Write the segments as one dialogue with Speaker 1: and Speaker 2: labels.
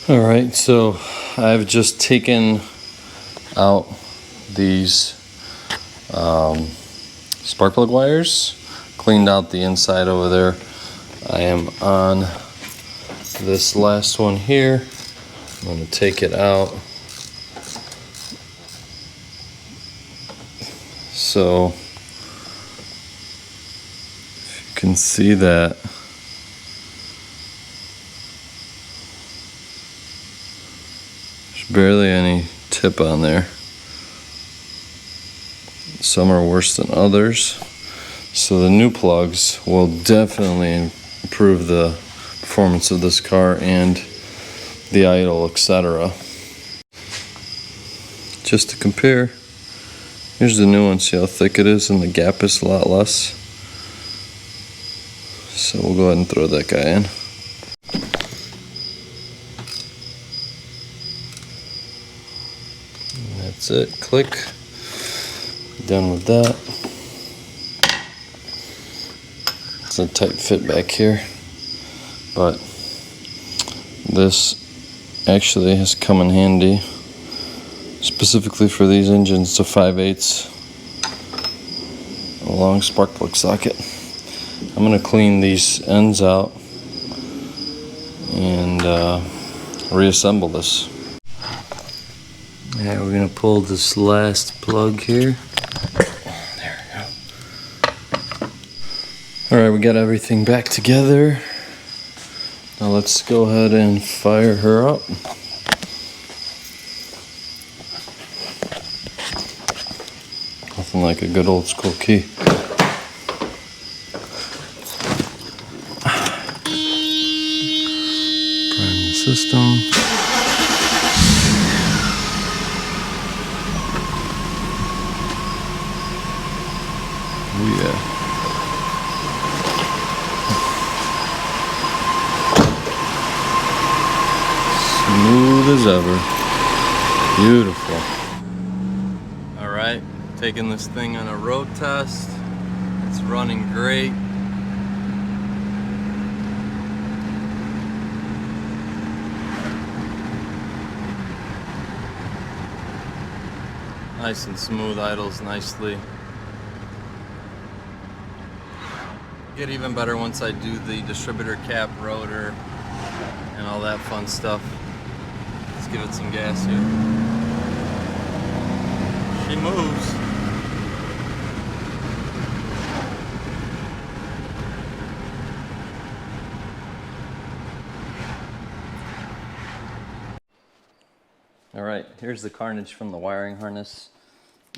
Speaker 1: All right, so I've just taken out these spark plug wires, cleaned out the inside over there. I am on this last one here. I'm going to take it out. So if you can see that, there's barely any tip on there. Some are worse than others. So the new plugs will definitely improve the performance of this car and the idle, etc. Just to compare, here's the new one. See how thick it is, and the gap is a lot less. So we'll go ahead and throw that guy in. And that's it. Click. Done with that. It's a tight fit back here, but this actually has come in handy specifically for these engines. It's a 5/8 long spark plug socket. I'm going to clean these ends out and reassemble this. Yeah, we're going to pull this last plug here. There we go. Alright, we got everything back together. Now let's go ahead and fire her up. Nothing like a good old school key. Prime the system. Oh yeah. Smooth as ever. Beautiful. Alright, taking this thing on a road test. It's running great. Nice and smooth, idles nicely. Get even better once I do the distributor cap, rotor, and all that fun stuff. Let's give it some gas here. She moves. Alright, here's the carnage from the wiring harness.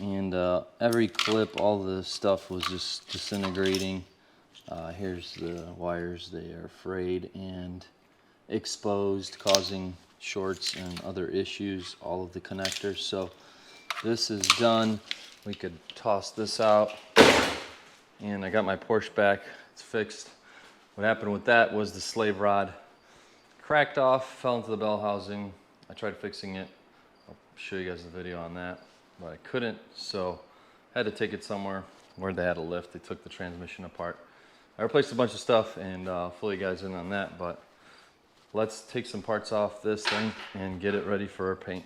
Speaker 1: And every clip, all the stuff was just disintegrating. Here's the wires. They are frayed and exposed, causing shorts and other issues, all of the connectors. So this is done. We could toss this out. And I got my Porsche back. It's fixed. What happened with that was the slave rod cracked off, fell into the bell housing. I tried fixing it. I'll show you guys the video on that, but I couldn't, so I had to take it somewhere where they had a lift. They took the transmission apart. I replaced a bunch of stuff and fill you guys in on that, but let's take some parts off this thing and get it ready for our paint.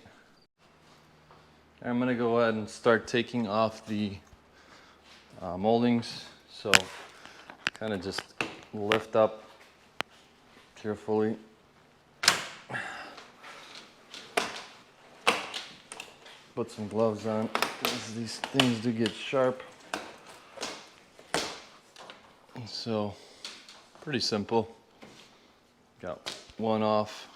Speaker 1: I'm gonna go ahead and start taking off the moldings. So kind of just lift up carefully. Put some gloves on because these things do get sharp. So pretty simple. Got one off.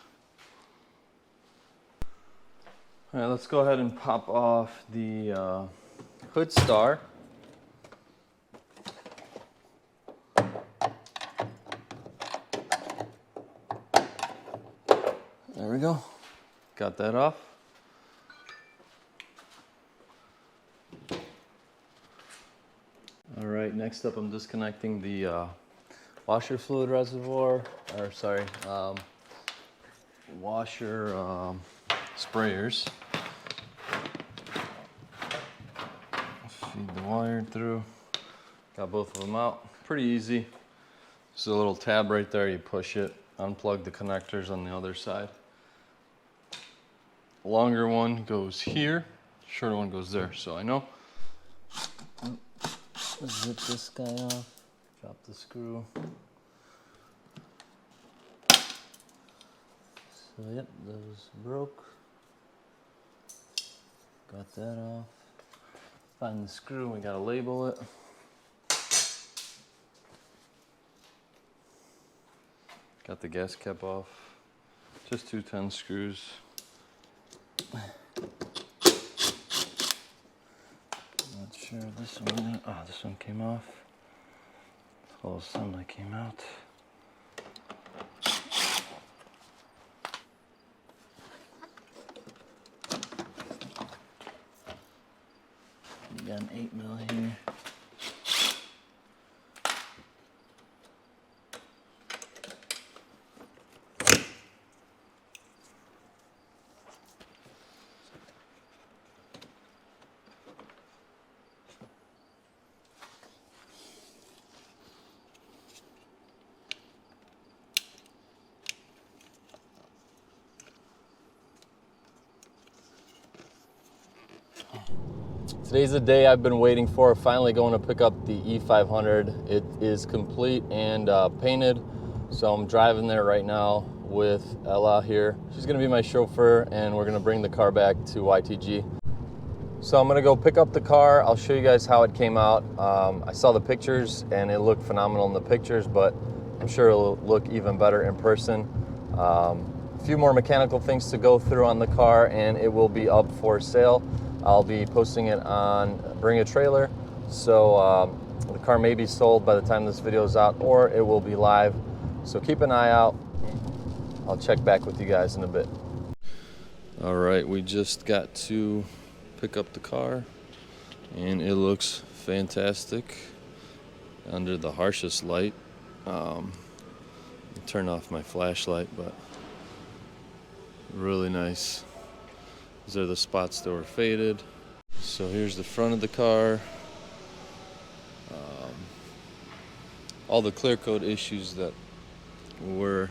Speaker 1: All right, let's go ahead and pop off the hood star. There we go. Got that off. All right, next up I'm disconnecting the washer fluid reservoir, or sorry, washer sprayers. Feed the wire through. Got both of them out. Pretty easy. There's a little tab right there, you push it, unplug the connectors on the other side. Longer one goes here, shorter one goes there, so I know. Zip this guy off, drop the screw. So yep, those broke. Got that off. Find the screw, we gotta label it. Got the gas cap off. Just 2 10 screws. Not sure this one. Oh, this one came off. All assembly came out. You got an 8mm here. Today's the day I've been waiting for. Finally going to pick up the E500. It is complete and painted. So I'm driving there right now with Ella here. She's gonna be my chauffeur and we're gonna bring the car back to YTG. So I'm gonna go pick up the car. I'll show you guys how it came out. I saw the pictures and it looked phenomenal in the pictures, but I'm sure it'll look even better in person. A few more mechanical things to go through on the car and it will be up for sale. I'll be posting it on Bring a Trailer, so the car may be sold by the time this video is out, or it will be live. So keep an eye out. I'll check back with you guys in a bit. All right, we just got to pick up the car, and it looks fantastic under the harshest light. Turn off my flashlight, but really nice. These are the spots that were faded. So here's the front of the car. All the clear coat issues that were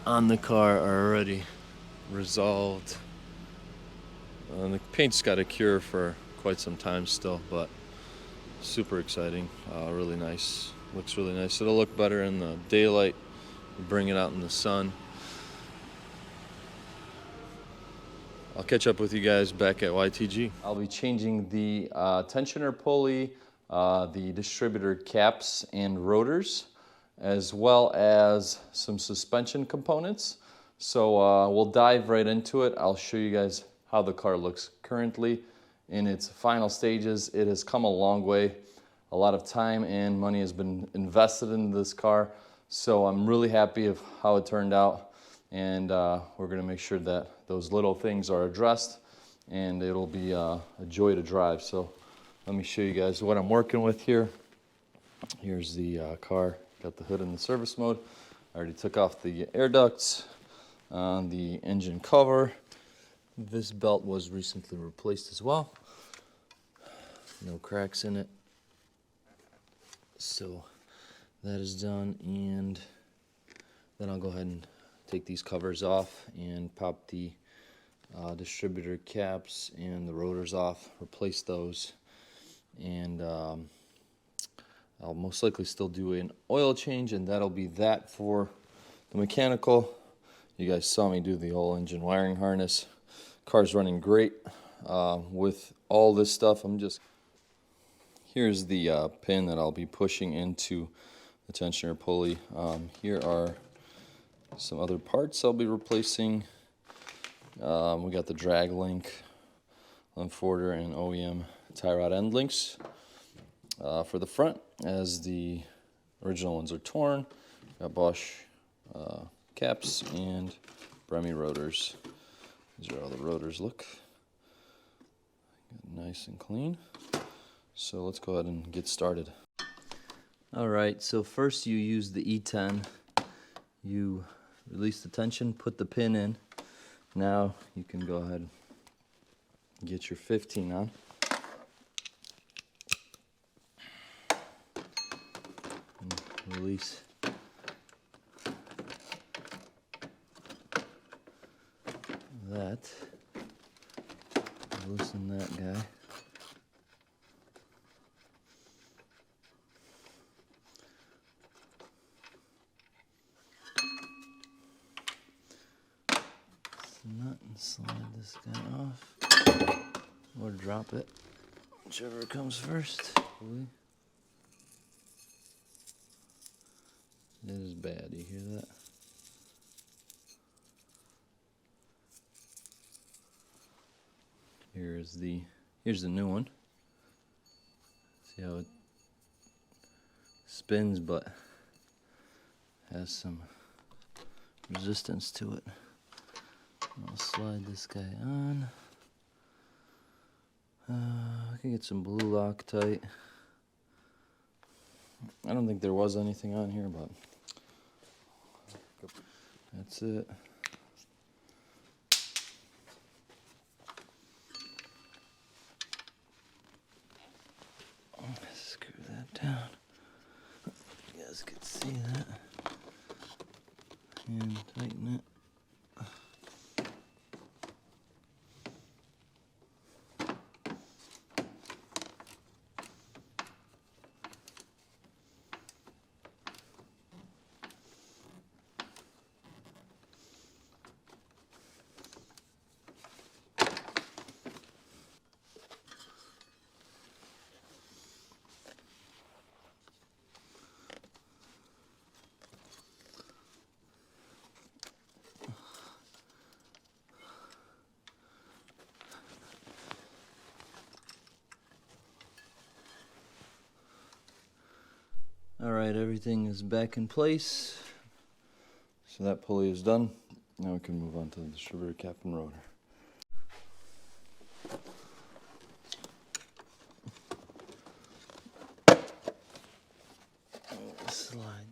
Speaker 1: on the car are already resolved. The paint's got a cure for quite some time still, but super exciting. Really nice. Looks really nice. It'll look better in the daylight. Bring it out in the sun. I'll catch up with you guys back at YTG. I'll be changing the tensioner pulley, the distributor caps and rotors, as well as some suspension components. So we'll dive right into it. I'll show you guys how the car looks currently in its final stages. It has come a long way. A lot of time and money has been invested in this car. So I'm really happy of how it turned out. And we're gonna make sure that those little things are addressed and it'll be a joy to drive. So let me show you guys what I'm working with here. Here's the car, got the hood in the service mode. I already took off the air ducts on the engine cover. This belt was recently replaced as well. No cracks in it. So that is done, and then I'll go ahead and take these covers off and pop the distributor caps and the rotors off, replace those, and I'll most likely still do an oil change, and that'll be that for the mechanical. You guys saw me do the whole engine wiring harness. Car's running great with all this stuff. Here's the pin that I'll be pushing into the tensioner pulley. Here are some other parts I'll be replacing. We got the drag link, Limforder, and OEM tie rod end links for the front, as the original ones are torn. Got Bosch caps and Bremmy rotors. These are how the rotors look. Nice and clean. So let's go ahead and get started. All right, so first you use the E10. You release the tension, put the pin in. Now you can go ahead and get your 15 on. And release that. Loosen that guy. Nut and slide this guy off, or drop it, whichever comes first. It is bad, you hear that? Here's the new one. See how it spins, but has some resistance to it. I'll slide this guy on. I can get some blue Loctite. I don't think there was anything on here, but that's it. Screw that down. You guys can see that. And tighten it. Alright, everything is back in place. So that pulley is done. Now we can move on to the distributor cap and rotor. Slide.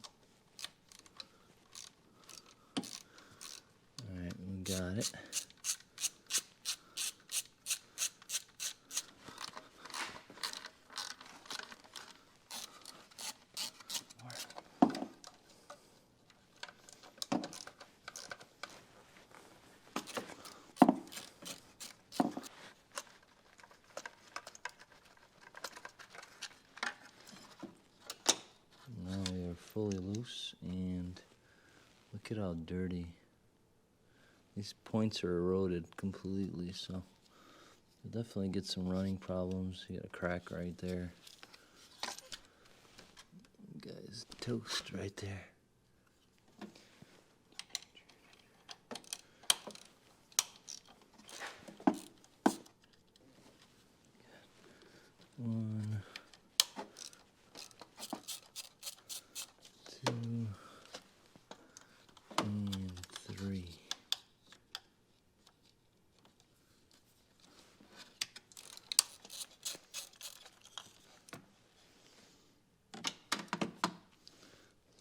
Speaker 1: Alright, we got it. Fully loose, and look at how dirty. These points are eroded completely, so you'll definitely get some running problems. You got a crack right there. Guys, toast right there. One, two, and three.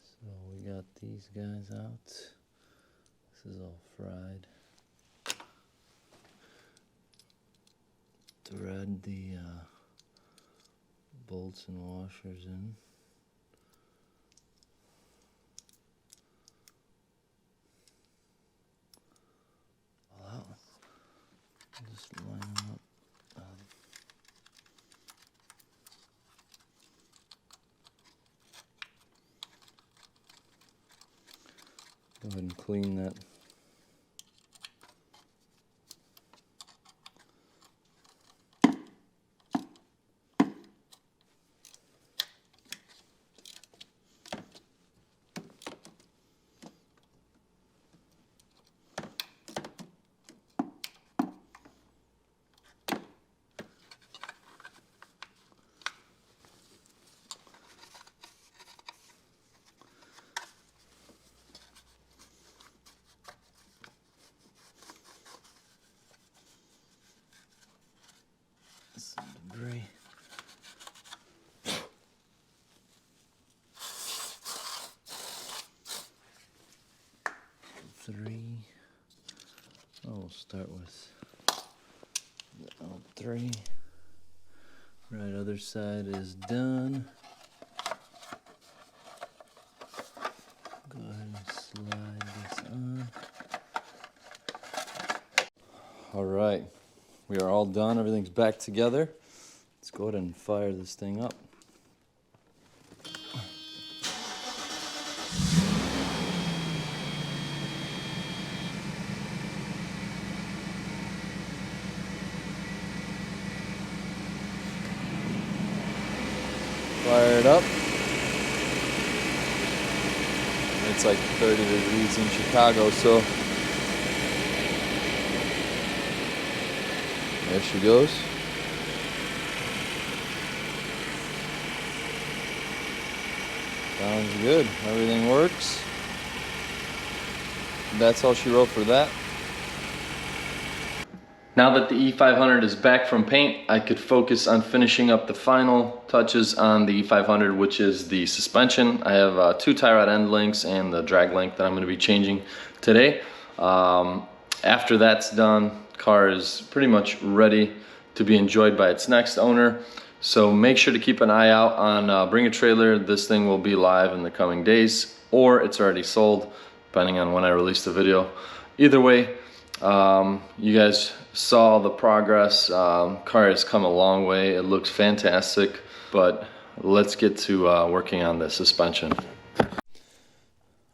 Speaker 1: So we got these guys out. This is all fried. Thread the bolts and washers in. Just line them up. Go ahead and clean that. Some debris. Three. Oh, we'll start with L3. Right, other side is done. Go ahead and slide this on. All right, we are all done. Everything's back together. Let's go ahead and fire this thing up. Fire it up. It's like 30 degrees in Chicago, so there she goes. Sounds good. Everything works. That's all she wrote for that. Now that the E500 is back from paint, I could focus on finishing up the final touches on the E500, which is the suspension. I have 2 tie rod end links and the drag link that I'm going to be changing today. After that's done, car is pretty much ready to be enjoyed by its next owner. So make sure to keep an eye out on Bring a Trailer. This thing will be live in the coming days, or it's already sold, depending on when I release the video. Either way, you guys saw the progress. Car has come a long way. It looks fantastic, but let's get to working on the suspension.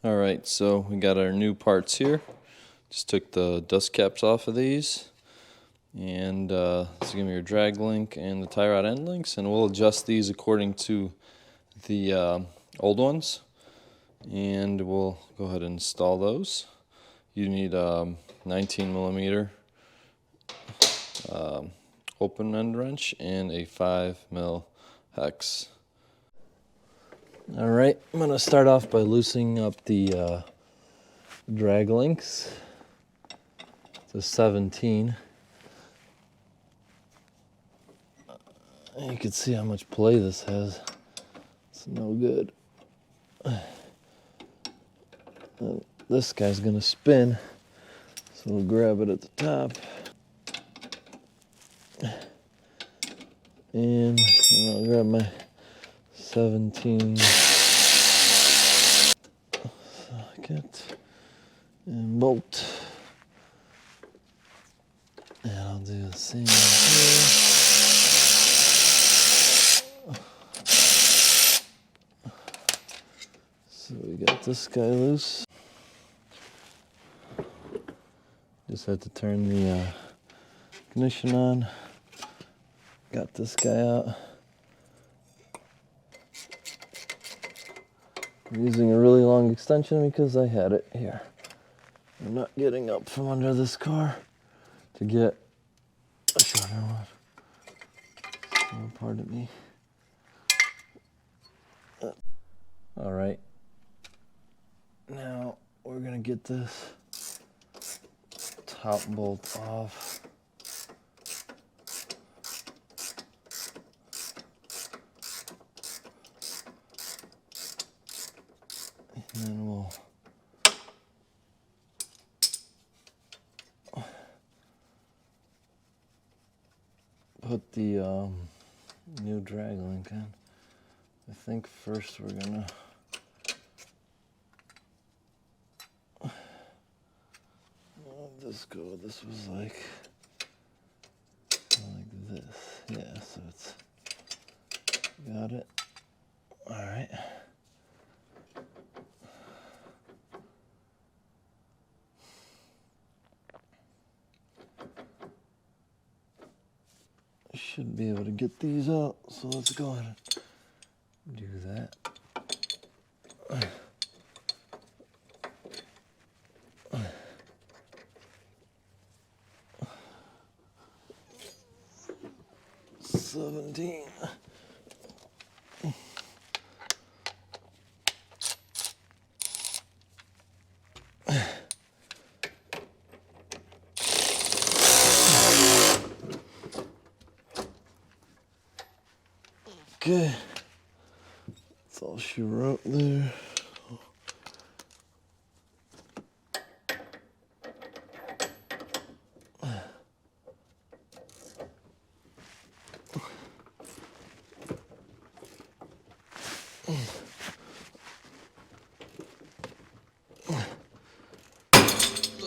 Speaker 1: All right, so we got our new parts here. Just took the dust caps off of these, and this is gonna be your drag link and the tie rod end links, and we'll adjust these according to the old ones, and we'll go ahead and install those. You need 19mm open end wrench and a 5mm hex. All right, I'm gonna start off by loosening up the drag links. It's a 17. You can see how much play this has. It's no good. This guy's gonna spin, so we'll grab it at the top. And I'll grab my 17 socket and bolt. And I'll do the same here. So we got this guy loose. Just had to turn the ignition on. Got this guy out. I'm using a really long extension because I had it here. I'm not getting up from under this car to get a shorter one. So pardon me. All right. Now we're gonna get this top bolt off. And then we'll put the new drag link in. I think first we're gonna this go. This was like this. Yeah, so it's got it. All right. Should be able to get these out, so let's go ahead and do that. $17. Okay, that's all she wrote there.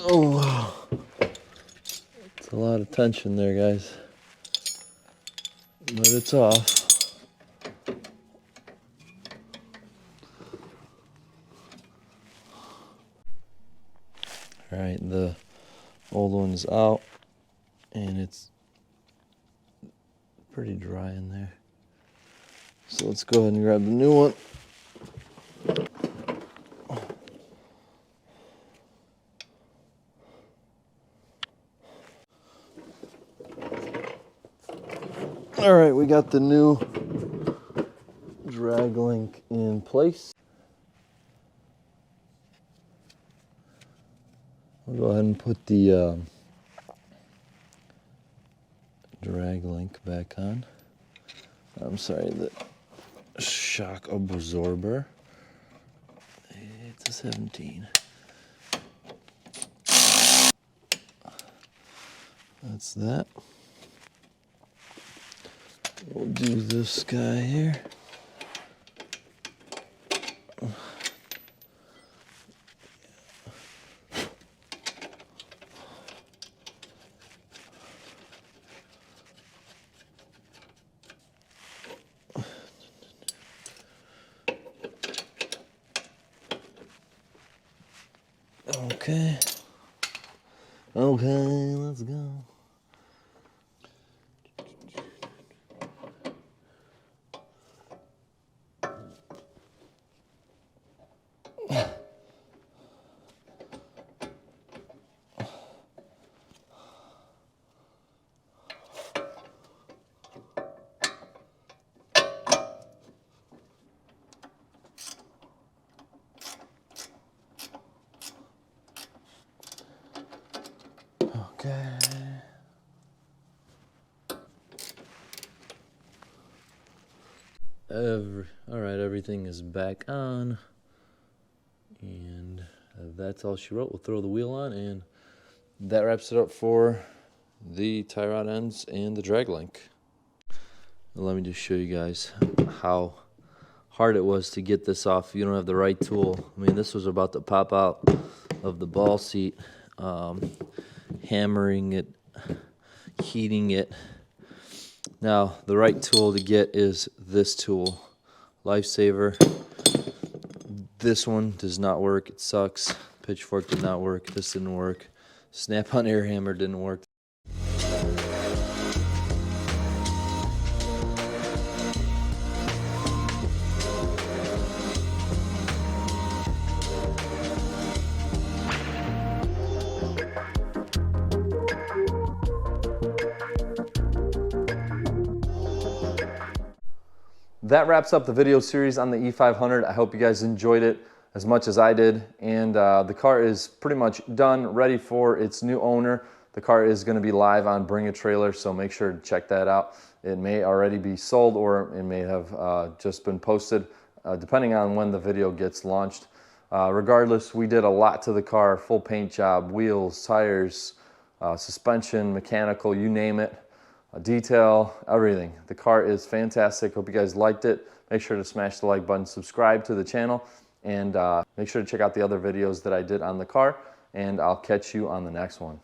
Speaker 1: Oh wow, that's a lot of tension there, guys. But it's off. All right, the old one's out, and it's pretty dry in there. So let's go ahead and grab the new one. All right, we got the new drag link in place. I'll go ahead and put the drag link back on. I'm sorry, the shock absorber. It's a 17. That's that. We'll do this guy here. Okay. Okay, let's go. Okay. All right, everything is back on, and that's all she wrote. We'll throw the wheel on, and that wraps it up for the tie rod ends and the drag link. Let me just show you guys how hard it was to get this off. You don't have the right tool. I mean, this was about to pop out of the ball seat. Hammering it, heating it. Now, the right tool to get is this tool, Lifesaver. This one does not work. It sucks. Pitchfork did not work. This didn't work. Snap-on air hammer didn't work. That wraps up the video series on the E500. I hope you guys enjoyed it as much as I did. And the car is pretty much done, ready for its new owner. The car is going to be live on Bring a Trailer, so make sure to check that out. It may already be sold, or it may have just been posted, depending on when the video gets launched. Regardless, we did a lot to the car, full paint job, wheels, tires, suspension, mechanical, you name it. Detail, everything. The car is fantastic. Hope you guys liked it. Make sure to smash the like button, subscribe to the channel, and make sure to check out the other videos that I did on the car, and I'll catch you on the next one.